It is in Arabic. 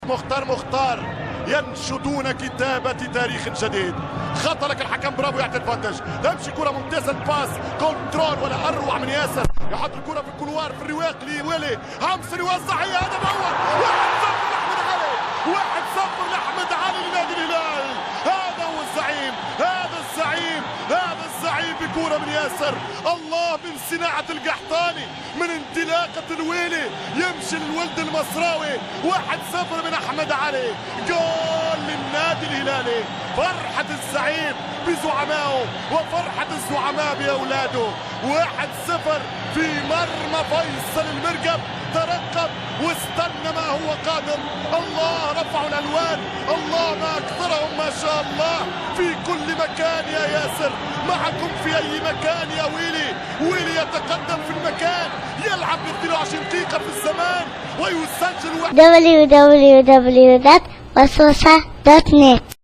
مختار ينشدون كتابة تاريخ جديد. خطأ لك الحكم، برافو يعطي الفانتج. تمشي كرة ممتازة، الباس كنترول ولا أروع من ياسر، يحط الكرة في الكولوار في الرواق لويلي همسن يوزع. هي هدف أول، 1-0 لأحمد علي لنادي الهلال. هذا هو الزعيم، هذا الزعيم بكرة من ياسر. الله من صناعة القحطاني، من انطلاقة الويلي يمشي الولد المصراوي. 1-0 من أحمد علي، جول للنادي الهلالي. فرحة الزعيم بزعمائه وفرحة الزعماء بأولاده. 1-0 في مرمى فيصل المرقب، ترقب واستنى ما هو قادم. الله رفعوا الألوان، الله ما أكثرهم ما شاء الله في كل مكان يا ياسر. معكم في أي مكان يا ويلي يتقدم في المكان، يلعب ب 22 دقيقة في الزمان ويسجل www.waswasa.net